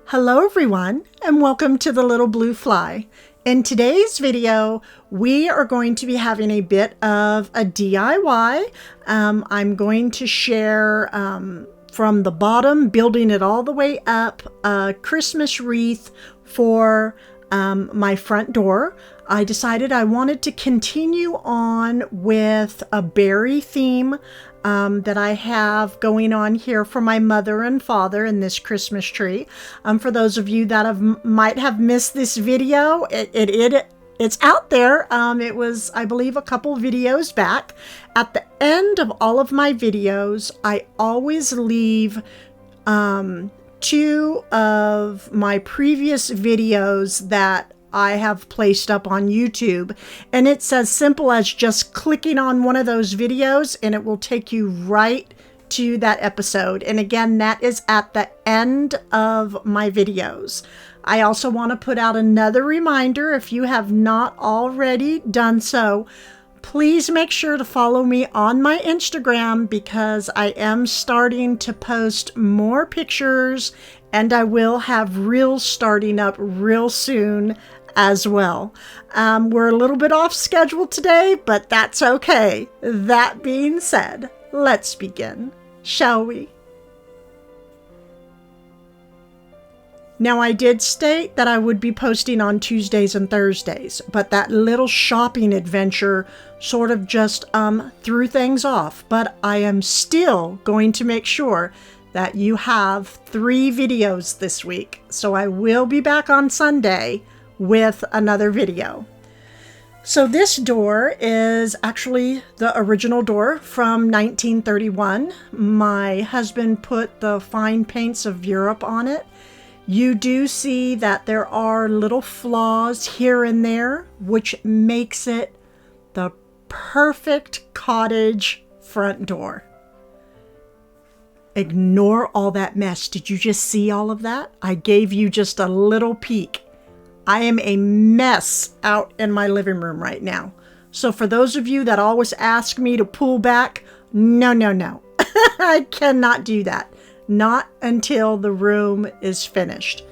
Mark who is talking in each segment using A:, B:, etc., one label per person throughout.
A: Hello everyone, and welcome to the Little Blue Fly. In today's video, we are going to be having a bit of a DIY. I'm going to share from the bottom, building it all the way up, a Christmas wreath for my front door. I decided I wanted to continue on with a berry theme that I have going on here for my mother and father in this Christmas tree. For those of you that might have missed this video, it's out there. It was, I believe, a couple videos back. At the end of all of my videos, I always leave two of my previous videos that I have placed up on YouTube, and it's as simple as just clicking on one of those videos and it will take you right to that episode. And again, that is at the end of my videos. I also want to put out another reminder, if you have not already done so, please make sure to follow me on my Instagram, because I am starting to post more pictures and I will have reels starting up real soon as well. We're a little bit off schedule today, but that's okay. That being said, let's begin, shall we? Now, I did state that I would be posting on Tuesdays and Thursdays, but that little shopping adventure sort of just threw things off. But I am still going to make sure that you have 3 videos this week. So I will be back on Sunday with another video. So this door is actually the original door from 1931. My husband put the fine paints of Europe on it. You do see that there are little flaws here and there, which makes it the perfect cottage front door. Ignore all that mess. Did you just see all of that? I gave you just a little peek. I am a mess out in my living room right now. So for those of you that always ask me to pull back, no. I cannot do that. Not until the room is finished.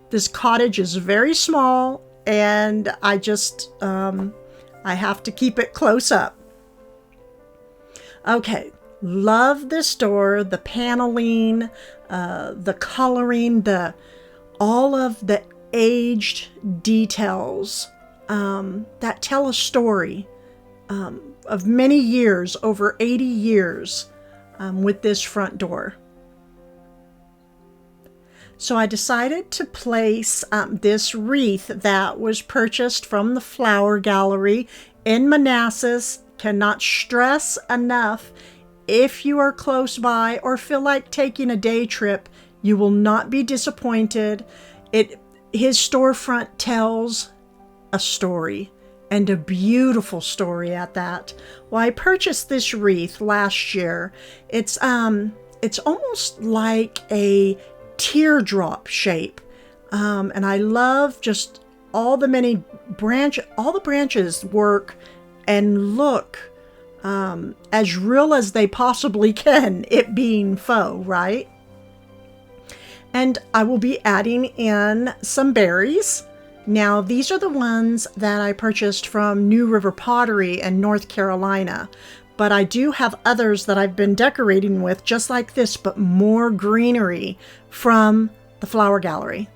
A: This cottage is very small, and I just, I have to keep it close up. Okay, love this door, the paneling, the coloring, all of the aged details that tell a story of many years, over 80 years with this front door. So I decided to place this wreath that was purchased from the Flower Gallery in Manassas. Cannot stress enough, if you are close by or feel like taking a day trip, you will not be disappointed. His storefront tells a story, and a beautiful story at that. Well, I purchased this wreath last year. It's almost like a teardrop shape, and I love just all the branches work and look as real as they possibly can, it being faux, right? And I will be adding in some berries. Now, these are the ones that I purchased from New River Pottery in North Carolina. But I do have others that I've been decorating with, just like this, but more greenery, from the Flower Gallery.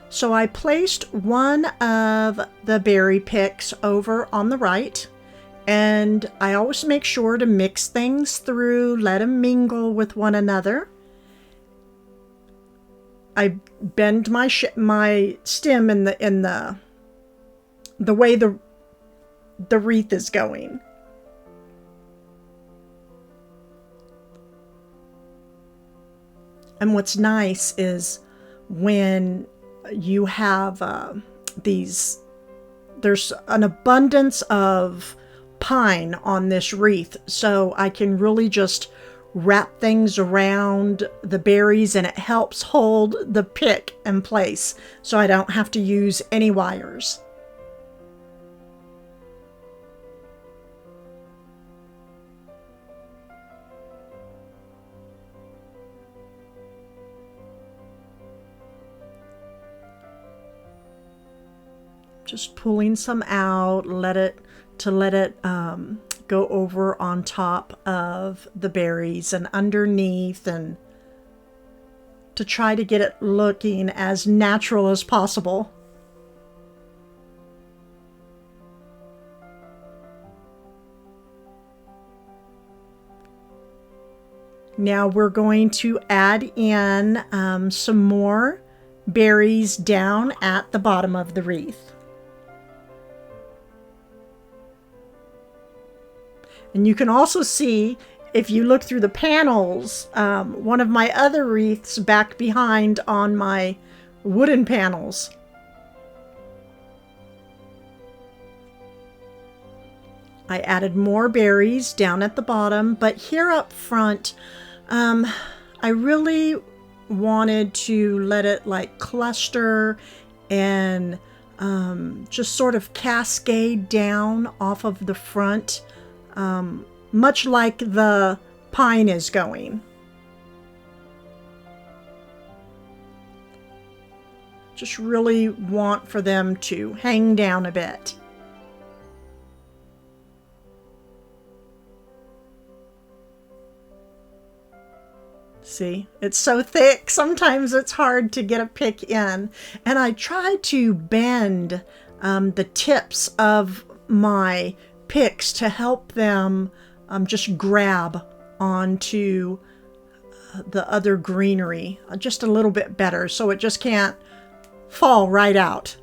A: So I placed one of the berry picks over on the right. And I always make sure to mix things through, let them mingle with one another. I bend my stem in the way the wreath is going. And what's nice is when you have there's an abundance of pine on this wreath, so I can really just wrap things around the berries, and it helps hold the pick in place so I don't have to use any wires. Just pulling some out, let it go over on top of the berries and underneath, and to try to get it looking as natural as possible. Now we're going to add in some more berries down at the bottom of the wreath. And you can also see, if you look through the panels, one of my other wreaths back behind on my wooden panels. I added more berries down at the bottom, but here up front, I really wanted to let it like cluster and just sort of cascade down off of the front, much like the pine is going. Just really want for them to hang down a bit. See, it's so thick, sometimes it's hard to get a pick in. And I try to bend the tips of my picks to help them just grab onto the other greenery just a little bit better, so it just can't fall right out.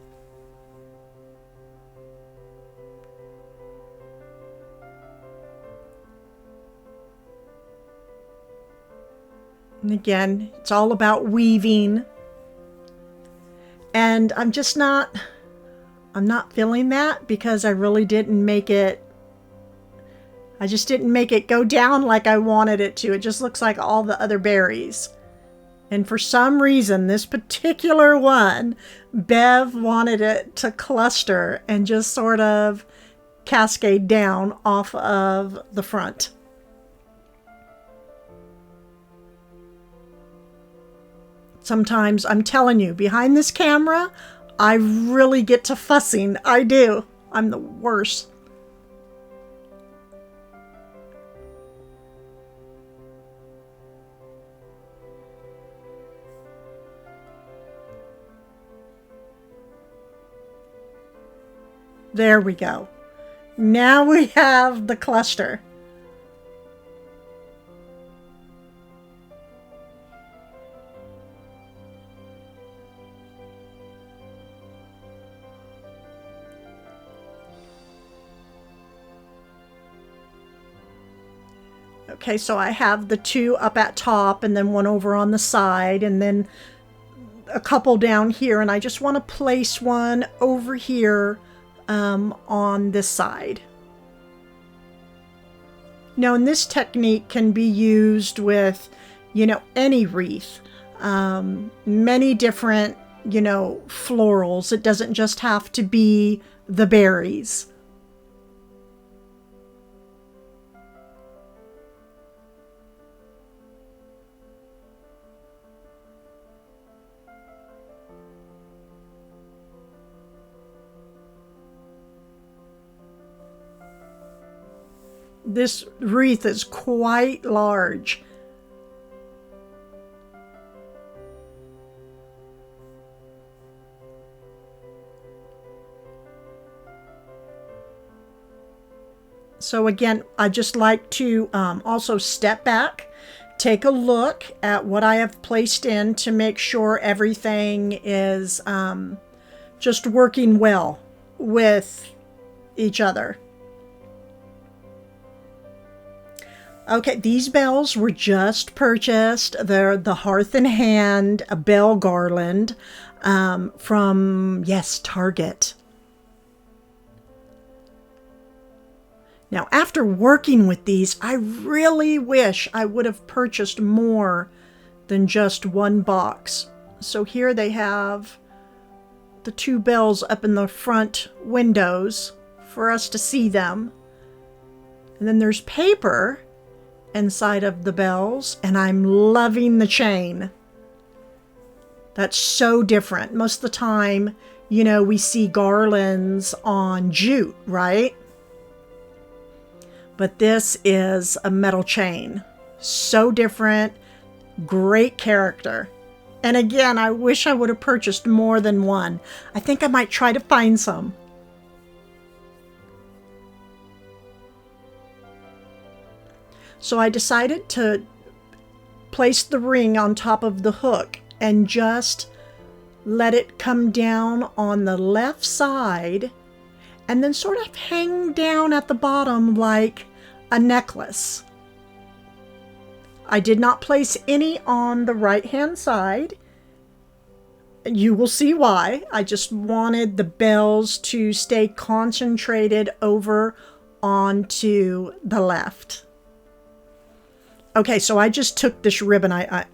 A: And again, it's all about weaving. And I'm not feeling that, because I really didn't make it, I just didn't make it go down like I wanted it to. It just looks like all the other berries. And for some reason, this particular one, Bev wanted it to cluster and just sort of cascade down off of the front. Sometimes, I'm telling you, behind this camera, I really get to fussing. I do. I'm the worst. There we go. Now we have the cluster. Okay, so I have the two up at top and then one over on the side and then a couple down here, and I just want to place one over here on this side. Now, and this technique can be used with, any wreath, many different, florals. It doesn't just have to be the berries. This wreath is quite large. So again, I just like to also step back, take a look at what I have placed in to make sure everything is just working well with each other. Okay, these bells were just purchased. They're the Hearth in Hand bell garland from, yes, Target. Now, after working with these, I really wish I would have purchased more than just one box. So here they have the two bells up in the front windows for us to see them. And then there's paper inside of the bells, and I'm loving the chain. That's so different. Most of the time you know, we see garlands on jute, right? But this is a metal chain. So different, great character. And again, I wish I would have purchased more than one. I think I might try to find some. So I decided to place the ring on top of the hook and just let it come down on the left side and then sort of hang down at the bottom like a necklace. I did not place any on the right-hand side. You will see why. I just wanted the bells to stay concentrated over onto the left. Okay, so I just took this ribbon. I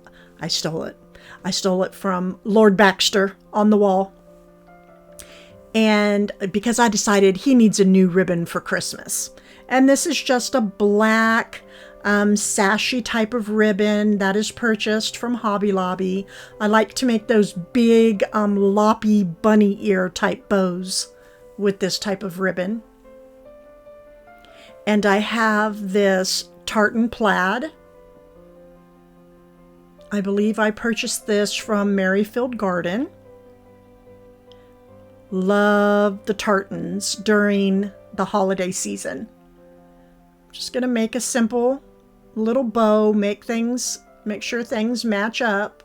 A: stole it. I stole it from Lord Baxter on the wall. And because I decided he needs a new ribbon for Christmas. And this is just a black sashy type of ribbon that is purchased from Hobby Lobby. I like to make those big loppy bunny ear type bows with this type of ribbon. And I have this tartan plaid. I believe I purchased this from Merrifield Garden. Love the tartans during the holiday season. Just going to make a simple little bow, make sure things match up.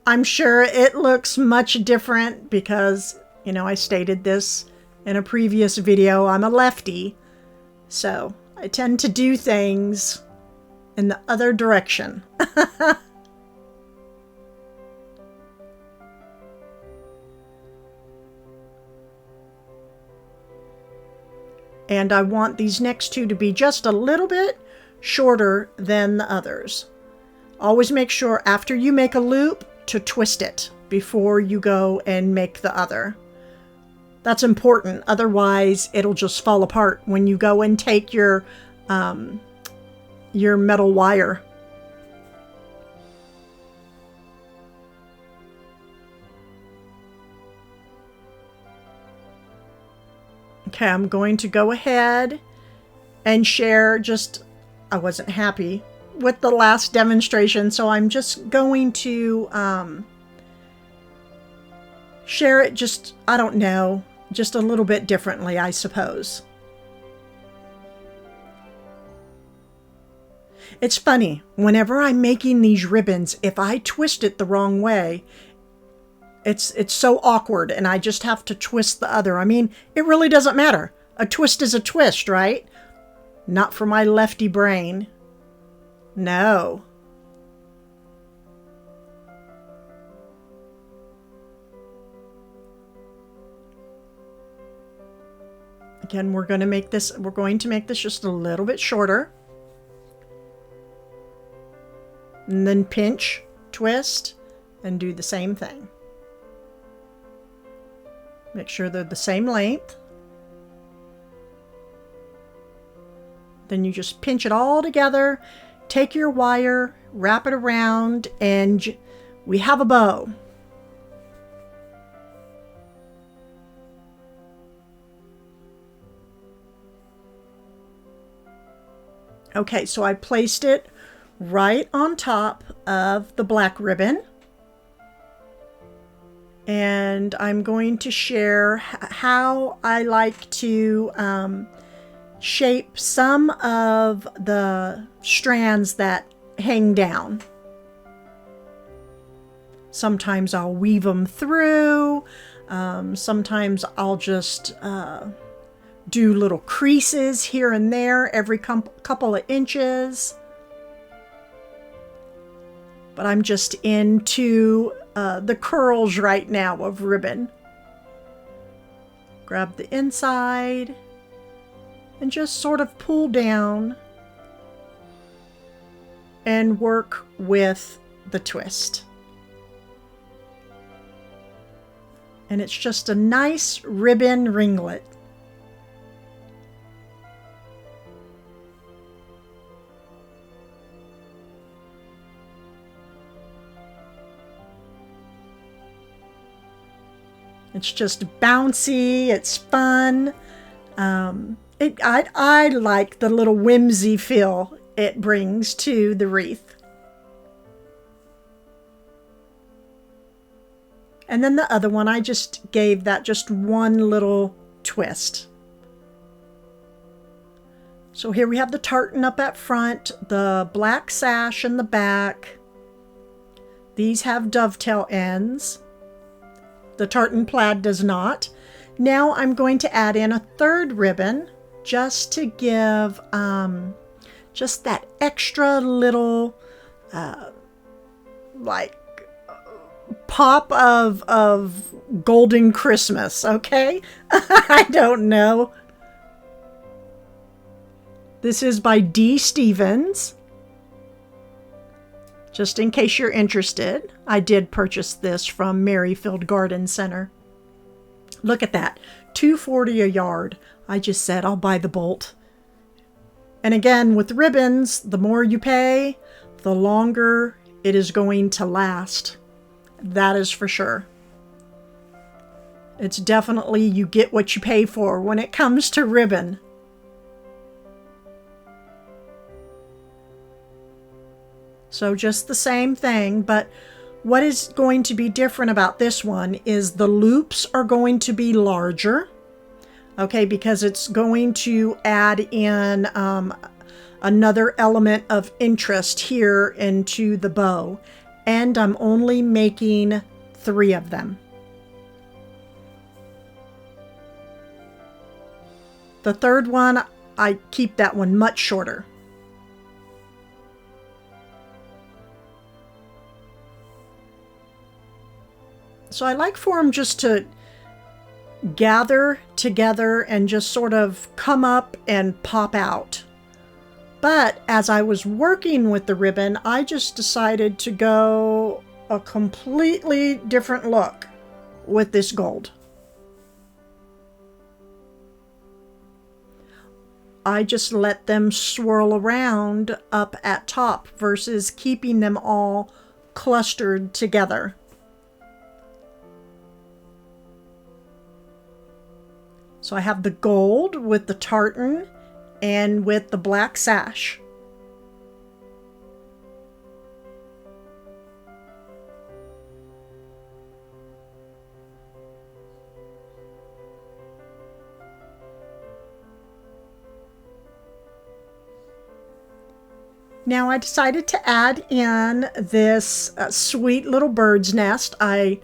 A: I'm sure it looks much different because, you know, I stated this in a previous video. I'm a lefty, so I tend to do things in the other direction. And I want these next two to be just a little bit shorter than the others. Always make sure after you make a loop to twist it before you go and make the other. That's important. Otherwise, it'll just fall apart when you go and take your metal wire. Okay, I'm going to go ahead and share I wasn't happy with the last demonstration, so I'm just going to share it just a little bit differently, I suppose. It's funny, whenever I'm making these ribbons, if I twist it the wrong way, it's so awkward, and I just have to twist the other. I mean, it really doesn't matter. A twist is a twist, right? Not for my lefty brain. No. Again, we're going to make this just a little bit shorter. And then pinch, twist, and do the same thing. Make sure they're the same length. Then you just pinch it all together, take your wire, wrap it around, and we have a bow. Okay, so I placed it right on top of the black ribbon. And I'm going to share how I like to shape some of the strands that hang down. Sometimes I'll weave them through. Sometimes I'll just do little creases here and there every couple of inches. But I'm just into the curls right now of ribbon. Grab the inside and just sort of pull down and work with the twist. And it's just a nice ribbon ringlet. It's just bouncy, it's fun. I like the little whimsy feel it brings to the wreath. And then the other one, I just gave that just one little twist. So here we have the tartan up at front, the black sash in the back. These have dovetail ends. The tartan plaid does not. Now I'm going to add in a third ribbon just to give just that extra little like pop of golden Christmas, okay? I don't know. This is by D. Stevens. Just in case you're interested, I did purchase this from Merrifield Garden Center. Look at that, $2.40 a yard. I just said I'll buy the bolt. And again, with ribbons, the more you pay, the longer it is going to last. That is for sure. It's definitely you get what you pay for when it comes to ribbon. So just the same thing, but what is going to be different about this one is the loops are going to be larger, okay, because it's going to add in another element of interest here into the bow, and I'm only making 3 of them. The third one, I keep that one much shorter. So I like for them just to gather together and just sort of come up and pop out. But as I was working with the ribbon, I just decided to go a completely different look with this gold. I just let them swirl around up at top versus keeping them all clustered together. So I have the gold with the tartan and with the black sash. Now I decided to add in this sweet little bird's nest. I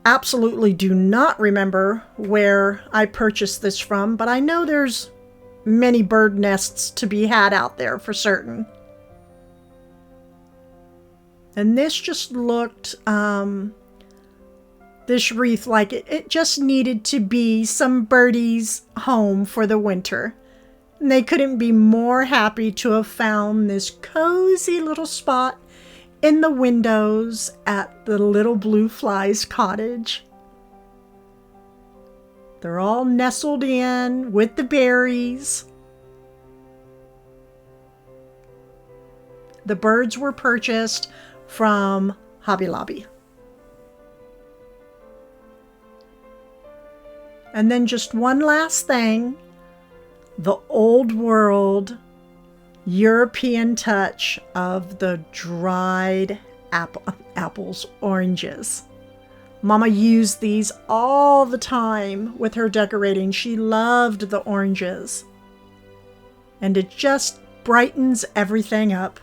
A: absolutely do not remember where I purchased this from, but I know there's many bird nests to be had out there for certain. And this just looked, this wreath, like it just needed to be some birdie's home for the winter. And they couldn't be more happy to have found this cozy little spot in the windows at the little blue fly's cottage. They're all nestled in with the berries. The birds were purchased from Hobby Lobby. And then just one last thing, the old world European touch of the dried apples, oranges. Mama used these all the time with her decorating. She loved the oranges. And it just brightens everything up.